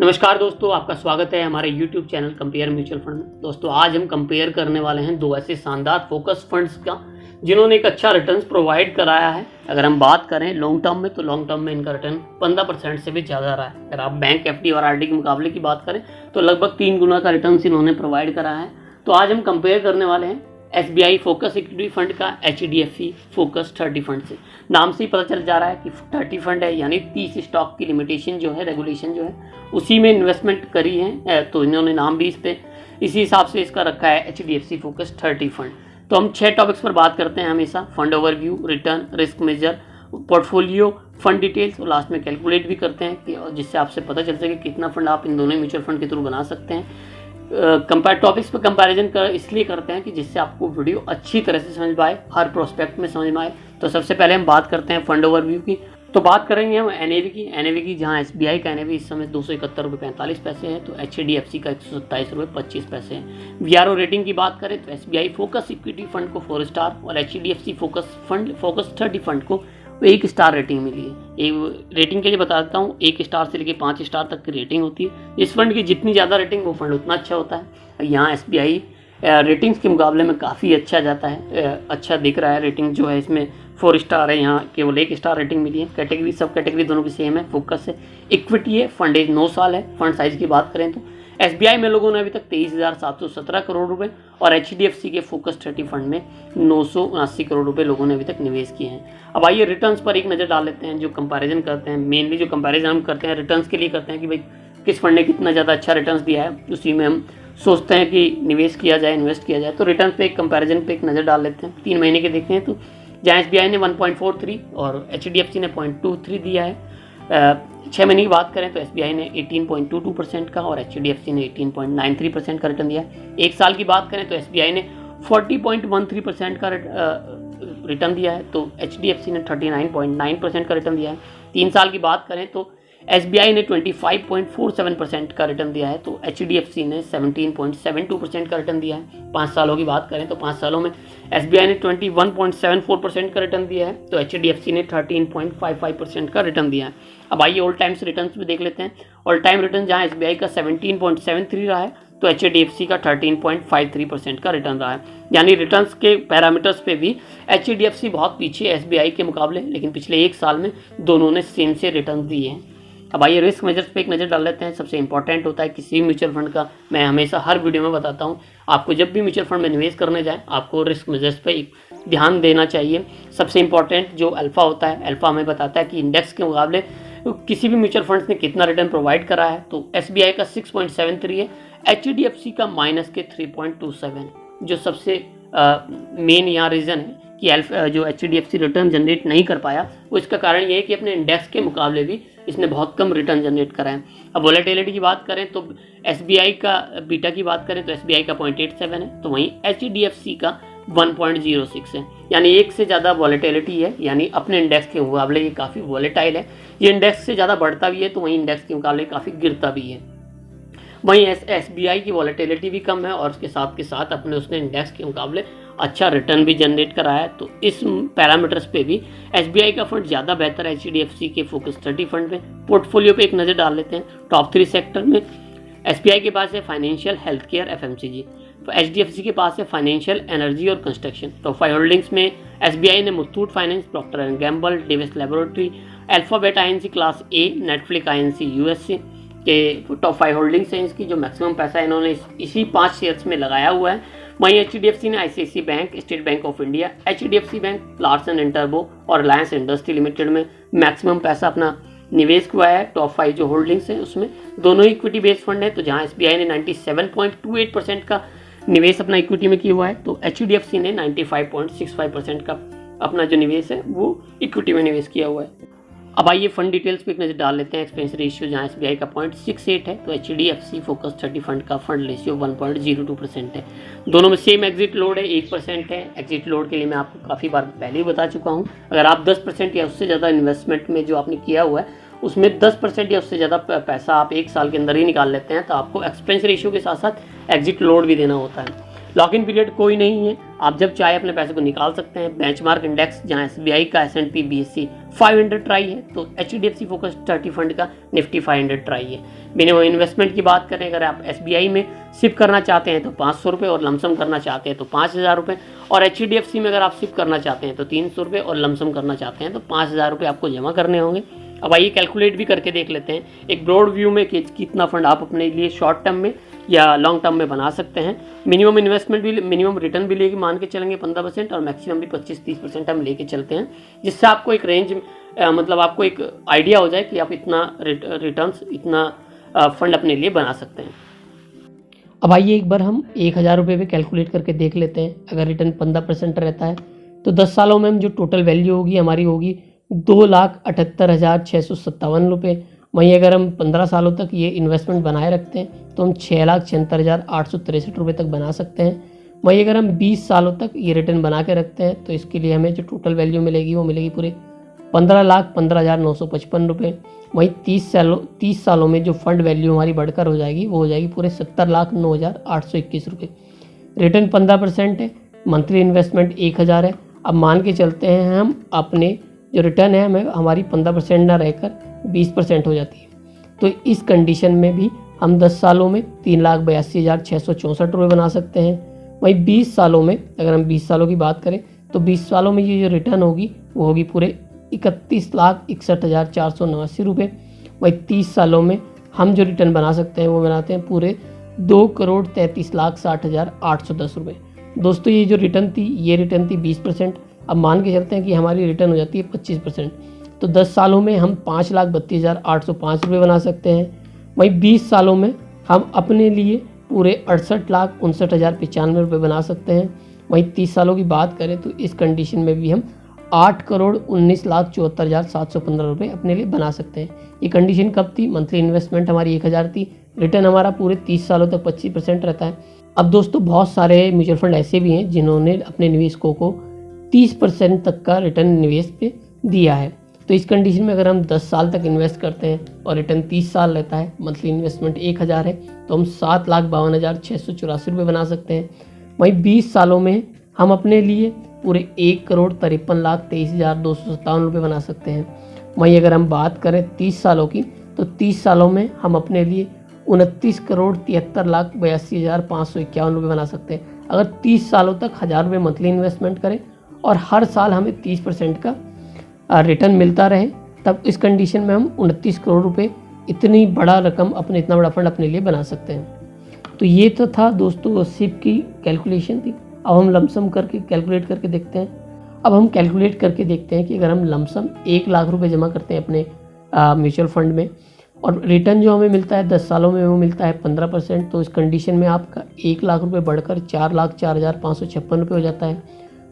नमस्कार दोस्तों, आपका स्वागत है हमारे YouTube channel compare mutual fund में। दोस्तों आज हम कंपेयर करने वाले हैं दो ऐसे शानदार फोकस फंड्स का जिन्होंने एक अच्छा रिटर्न्स प्रोवाइड कराया है। अगर हम बात करें लॉन्ग टर्म में तो लॉन्ग टर्म में इनका रिटर्न 15% से भी ज़्यादा रहा है। अगर आप बैंक एफडी और आरडी के मुकाबले की बात करें तो लगभग 3 गुना का रिटर्न इन्होंने प्रोवाइड करा है। तो आज हम कंपेयर करने वाले हैं SBI फोकस इक्विटी फंड का HDFC फोकस 30 फंड से। नाम से ही पता चल जा रहा है कि 30 फंड है, यानी 30 स्टॉक की लिमिटेशन जो है, रेगुलेशन जो है उसी में इन्वेस्टमेंट करी है। तो इन्होंने नाम भी इसी हिसाब से इसका रखा है HDFC फोकस 30 फंड। तो हम 6 टॉपिक्स पर बात करते हैं हमेशा: fund overview, return, risk measure, portfolio, fund details और लास्ट में कैलकुलेट भी करते हैं कि जिससे आपसे पता चल सके कितना फंड आप इन दोनों म्यूचुअल फंड के थ्रू बना सकते हैं। टॉपिक्स पर कंपैरिजन इसलिए करते हैं कि जिससे आपको वीडियो अच्छी तरह से समझ पाए, हर प्रोस्पेक्ट में समझ में आए। तो सबसे पहले हम बात करते हैं फंड ओवरव्यू की। तो बात करेंगे हम एनएवी की, जहां SBI का एनएवी इस समय 271.45 है, तो HDFC का 127.25 है। VRO रेटिंग की बात करें तो SBI फोकस इक्विटी फंड को 4 स्टार और HDFC फोकस 30 फंड को 1 स्टार रेटिंग मिली है। रेटिंग के लिए बता देता हूँ, 1 स्टार से लेकर 5 स्टार तक की रेटिंग होती है। इस फंड की जितनी ज़्यादा रेटिंग वो फंड उतना अच्छा होता है। यहाँ SBI रेटिंग्स के मुकाबले में काफ़ी अच्छा जाता है, अच्छा दिख रहा है। रेटिंग जो है इसमें 4 स्टार है, यहाँ केवल 1 स्टार रेटिंग मिली है। कैटेगरी सब कैटेगरी दोनों की सेम है, फोकस है, इक्विटी है, फंड एज 9 साल है। फंड साइज की बात करें तो SBI में लोगों ने अभी तक 23,717 करोड़ रुपए और HDFC के फोकस 30 फंड में 979 करोड़ रुपए लोगों ने अभी तक निवेश किए हैं। अब आइए रिटर्न्स पर एक नज़र डाल लेते हैं। जो कंपैरिजन करते हैं, मेनली जो कंपैरिजन हम करते हैं रिटर्न्स के लिए करते हैं कि भाई किस फंड ने कितना ज़्यादा अच्छा रिटर्न्स दिया है, उसी में हम सोचते हैं कि निवेश किया जाए, इन्वेस्ट किया जाए। तो रिटर्न्स पे एक कंपैरिजन पे एक नज़र डाल लेते हैं। 3 महीने के देखते हैं तो जहाँ SBI ने 1.43 और HDFC ने 0.23 दिया है। 6 महीने की बात करें तो SBI ने 18.22% का और HDFC ने 18.93% का रिटर्न दिया है। 1 साल की बात करें तो SBI ने 40.13% का रिटर्न दिया है, तो HDFC ने 39.9% का रिटर्न दिया है। 3 साल की बात करें तो SBI ने 25.47% का रिटर्न दिया है, तो HDFC ने 17.72% का रिटर्न दिया है। 5 सालों की बात करें तो 5 सालों में SBI ने 21.74% का रिटर्न दिया है, तो HDFC ने 13.55% का रिटर्न दिया है। अब आइए ऑल टाइम्स रिटर्न्स भी देख लेते हैं। ऑल टाइम रिटर्न जहां SBI का 17.73 रहा है, तो HDFC का 13.53% का रिटर्न रहा है। यानी रिटर्न्स के पैरामीटर्स पे भी HDFC बहुत पीछे SBI के मुकाबले, लेकिन पिछले 1 साल में दोनों ने सेम से रिटर्न दिए हैं। अब आइए रिस्क मेजर्स पे एक नज़र डाल लेते हैं। सबसे इंपॉर्टेंट होता है किसी भी म्यूचुअल फंड का, मैं हमेशा हर वीडियो में बताता हूँ, आपको जब भी म्यूचुअल फंड में निवेश करने जाए आपको रिस्क मेजर्स पे ध्यान देना चाहिए। सबसे इंपॉर्टेंट जो अल्फ़ा होता है, अल्फ़ा हमें बताता है कि इंडेक्स के मुकाबले किसी भी म्यूचुअल फंड्स ने कितना रिटर्न प्रोवाइड करा है। तो SBI का 6.73 है, HDFC का -3.27, जो सबसे मेन यहाँ रीज़न है कि जो HDFC रिटर्न जनरेट नहीं कर पाया, वो इसका कारण ये है कि अपने इंडेक्स के मुकाबले भी इसने बहुत कम रिटर्न जनरेट करा है। अब वॉलेटिलिटी की बात करें तो SBI का बीटा की बात करें तो SBI का 0.87 है, तो वहीं HDFC का 1.06 है, यानी 1 से ज़्यादा वॉलेटिलिटी है। यानी अपने इंडेक्स के मुकाबले ये काफ़ी वॉलेटाइल है। ये इंडेक्स से ज़्यादा बढ़ता भी है तो वहीं इंडेक्स के मुकाबले काफ़ी गिरता भी है। वहीं SBI की वॉलेटिलिटी भी कम है और उसके साथ के साथ अपने उसने इंडेक्स के मुकाबले अच्छा रिटर्न भी जनरेट करा है। तो इस पैरामीटर्स पे भी SBI का फंड ज़्यादा बेहतर है HDFC के फोकस 30 फंड में। पोर्टफोलियो पे एक नज़र डाल लेते हैं। टॉप 3 सेक्टर में SBI के पास है फाइनेंशियल, हेल्थ केयर, FMCG। तो HDFC के पास है फाइनेंशियल, एनर्जी और कंस्ट्रक्शन। टॉप 5 होल्डिंग्स में SBI ने Muthoot finance, Procter and Gamble, Divi's laboratory, Alphabet INC class A, Netflix INC USA के टॉप 5 होल्डिंग्स हैं इसकी। जो मैक्सिमम पैसा इन्होंने इसी 5 शेयर्स में लगाया हुआ है। वहीं HDFC ने ICICI bank, state bank of India, HDFC bank, Larsen and turbo और रिलायंस इंडस्ट्री लिमिटेड में मैक्सिमम पैसा अपना निवेश हुआ है। टॉप 5 जो होल्डिंग्स हैं उसमें दोनों ही इक्विटी बेस्ड फंड है, तो जहां SBI ने 97.28% का निवेश अपना इक्विटी में किया हुआ है, तो HDFC ने 95.65% का अपना जो निवेश है वो इक्विटी में निवेश किया हुआ है। अब आइए फंड डिटेल्स पे एक नज़र डाल लेते हैं। एक्सपेंस रेशियो जहाँ SBI का 0.68 है, तो HDFC फोकस 30 फंड का फंड रेशियो 1.02% है। दोनों में सेम एग्जिट लोड है, 1% है। एग्जिट लोड के लिए मैं आपको काफ़ी बार पहले ही बता चुका हूँ। अगर आप 10% या उससे ज़्यादा इन्वेस्टमेंट में जो आपने किया हुआ है उसमें 10% या उससे ज़्यादा पैसा आप 1 साल के अंदर ही निकाल लेते हैं, तो आपको एक्सपेंस रेशियो के साथ साथ एग्जिट लोड भी देना होता है। लॉक इन पीरियड कोई नहीं है, आप जब चाहे अपने पैसे को निकाल सकते हैं। बेंचमार्क इंडेक्स जहां SBI का S&P BSE 500 ट्राई है, तो HDFC फोकस 30 फंड का निफ्टी 500 ट्राई है। मिनिमम इन्वेस्टमेंट की बात करें, अगर आप SBI में सिप करना चाहते हैं तो 500 रुपये और लमसम करना चाहते हैं तो 5000 रुपये, और HDFC में अगर आप सिप करना चाहते हैं तो 300 रुपये और लमसम करना चाहते हैं तो 5000 रुपये आपको जमा करने होंगे। अब आइए कैलकुलेट भी करके देख लेते हैं एक ब्रॉड व्यू में कि कितना फंड आप अपने लिए शॉर्ट टर्म में या लॉन्ग टर्म में बना सकते हैं। मिनिमम इन्वेस्टमेंट भी, मिनिमम रिटर्न भी लेके मान के चलेंगे 15% और मैक्सिमम भी 25-30% हम लेके चलते हैं, जिससे आपको एक रेंज मतलब आपको एक आइडिया हो जाए कि आप इतना रिटर्न्स, इतना फंड अपने लिए बना सकते हैं। अब आइए एक बार हम 1000 रुपये पे कैलकुलेट करके देख लेते हैं। अगर रिटर्न 15% रहता है तो 10 सालों में हम जो टोटल वैल्यू होगी हमारी होगी 2,78,657 रुपये। वहीं अगर हम 15 सालों तक ये इन्वेस्टमेंट बनाए रखते हैं तो हम 6,76,863 रुपये तक बना सकते हैं। वहीं अगर हम 20 सालों तक ये रिटर्न बना के रखते हैं तो इसके लिए हमें जो टोटल वैल्यू मिलेगी वो मिलेगी पूरे 15,15,955 रुपये। वहीं 30 सालों में जो फंड वैल्यू हमारी बढ़कर हो जाएगी वो हो जाएगी पूरे 70,09,821 रुपये। रिटर्न 15% है, मंथली इन्वेस्टमेंट 1000 है। अब मान के चलते हैं हम अपने जो रिटर्न है हमें हमारी 15% ना रहकर 20% हो जाती है, तो इस कंडीशन में भी हम 10 सालों में 3,82,664 रुपये बना सकते हैं। वहीं 20 सालों में, अगर हम 20 सालों की बात करें तो 20 सालों में ये जो रिटर्न होगी वो होगी पूरे 31,61,489 रुपये। वहीं 30 सालों में हम जो रिटर्न बना सकते हैं वो बनाते हैं पूरे 2,33,60,810 रुपये। दोस्तों ये जो रिटर्न थी ये रिटर्न थी 20%। अब मान के चलते हैं कि हमारी रिटर्न हो जाती है 25%, तो 10 सालों में हम 5,32,805 रुपये बना सकते हैं। वहीं 20 सालों में हम अपने लिए पूरे 68,59,095 रुपये बना सकते हैं। वहीं 30 सालों की बात करें तो इस कंडीशन में भी हम 8,19,74,715 रुपये अपने लिए बना सकते हैं। ये कंडीशन कब थी? मंथली इन्वेस्टमेंट हमारी 1000 थी, रिटर्न हमारा पूरे 30 सालों तक 25% रहता है। अब दोस्तों बहुत सारे म्यूचुअल फंड ऐसे भी हैं जिन्होंने अपने निवेशकों को 30% तक का रिटर्न निवेश पे दिया है। तो इस कंडीशन में अगर हम 10 साल तक इन्वेस्ट करते हैं और रिटर्न 30 साल रहता है, मंथली इन्वेस्टमेंट 1000 है, तो हम 7,52,684 रुपये बना सकते हैं। वहीं 20 सालों में हम अपने लिए पूरे 1,53,23,257 रुपये बना सकते हैं। वहीं अगर हम बात करें 30 सालों की तो 30 सालों में हम अपने लिए 29,73,82,551 रुपये बना सकते हैं। अगर 30 सालों तक 1000 रुपये मंथली इन्वेस्टमेंट करें और हर साल हमें 30% का रिटर्न मिलता रहे, तब इस कंडीशन में हम 29 करोड़ रुपए इतनी बड़ा रकम इतना बड़ा फंड अपने लिए बना सकते हैं। तो ये तो था दोस्तों सिप की कैलकुलेशन थी। अब हम लमसम करके कैलकुलेट करके देखते हैं। अब हम कैलकुलेट करके देखते हैं कि अगर हम लमसम 1 लाख रुपए जमा करते हैं अपने म्यूचुअल फंड में और रिटर्न जो हमें मिलता है 10 सालों में वो मिलता है 15%, तो इस कंडीशन में आपका 1 लाख रुपये बढ़कर 4,04,556 रुपये हो जाता है।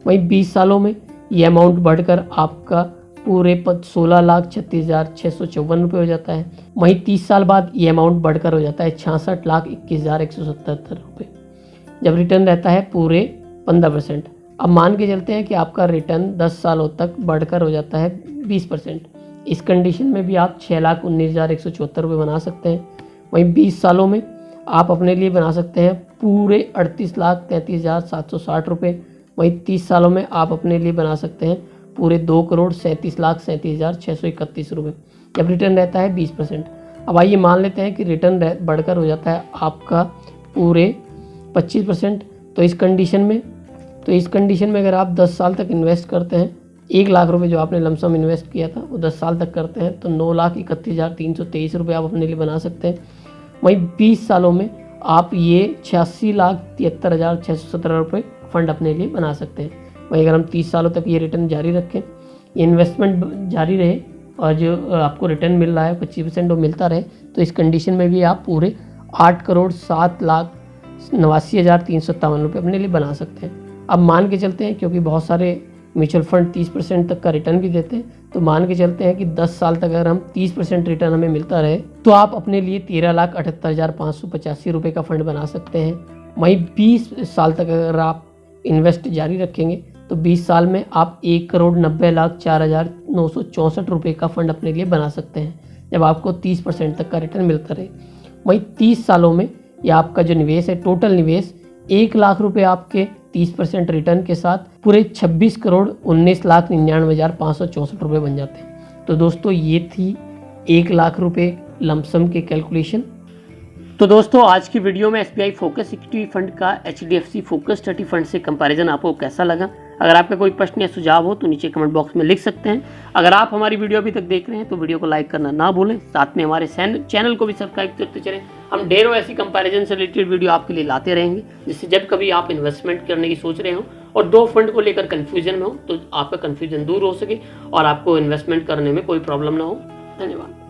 वहीं 20 सालों में ये अमाउंट बढ़कर आपका पूरे 16,36,654 रुपये हो जाता है। वहीं 30 साल बाद ये अमाउंट बढ़कर हो जाता है 66,21,177 रुपये, जब रिटर्न रहता है पूरे 15%। अब मान के चलते हैं कि आपका रिटर्न 10 सालों तक बढ़कर हो जाता है 20%। इस कंडीशन में भी आप 6,19,174 रुपये बना सकते हैं। वहीं 20 सालों में आप अपने लिए बना सकते हैं पूरे 38,33,760 रुपये। वहीं 30 सालों में आप अपने लिए बना सकते हैं पूरे 2,37,37,631 रुपये, जब रिटर्न रहता है 20%। अब आइए मान लेते हैं कि रिटर्न बढ़कर हो जाता है आपका पूरे 25%। तो इस कंडीशन में अगर आप 10 साल तक इन्वेस्ट करते हैं, 1 लाख रुपए जो आपने लमसम इन्वेस्ट किया था वो 10 साल तक करते हैं तो 9,31,323 रुपये आप अपने लिए बना सकते हैं। वहीं 20 सालों में आप ये 86,73,617 रुपये फंड अपने लिए बना सकते हैं। वहीं अगर हम 30 सालों तक ये रिटर्न जारी रखें, ये इन्वेस्टमेंट जारी रहे और जो आपको रिटर्न मिल रहा है 25% वो मिलता रहे, तो इस कंडीशन में भी आप पूरे 8,07,89,357 रुपये अपने लिए बना सकते हैं। अब मान के चलते हैं, क्योंकि बहुत सारे म्यूचुअल फंड 30% तक का रिटर्न भी देते हैं, तो मान के चलते हैं कि 10 साल तक अगर हम 30% रिटर्न हमें मिलता रहे तो आप अपने लिए 13,78,585 रुपये का फंड बना सकते हैं। वहीं 20 साल तक अगर आप इन्वेस्ट जारी रखेंगे तो 20 साल में आप 1,90,04,964 रुपये का फंड अपने लिए बना सकते हैं, जब आपको 30% तक का रिटर्न मिलता रहे। वहीं 30 सालों में यह आपका जो निवेश है, टोटल निवेश 1 लाख रुपए आपके 30% रिटर्न के साथ पूरे 26,19,99,564 रुपये बन जाते हैं। तो दोस्तों ये थी 1 लाख रुपए लमसम के कैलकुलेशन। तो दोस्तों आज की वीडियो में SBI फोकस इक्विटी फंड का HDFC फोकस 30 फंड से कंपैरिजन आपको कैसा लगा? अगर आपका कोई प्रश्न या सुझाव हो तो नीचे कमेंट बॉक्स में लिख सकते हैं। अगर आप हमारी वीडियो अभी तक देख रहे हैं तो वीडियो को लाइक करना ना भूलें, साथ में हमारे चैनल को भी सब्सक्राइब करते चलें। हम ढेरों ऐसी कंपैरिजन से रिलेटेड वीडियो आपके लिए लाते रहेंगे, जिससे जब कभी आप इन्वेस्टमेंट करने की सोच रहे हो और 2 फंड को लेकर कन्फ्यूजन में हो तो आपका कन्फ्यूजन दूर हो सके और आपको इन्वेस्टमेंट करने में कोई प्रॉब्लम ना हो। धन्यवाद।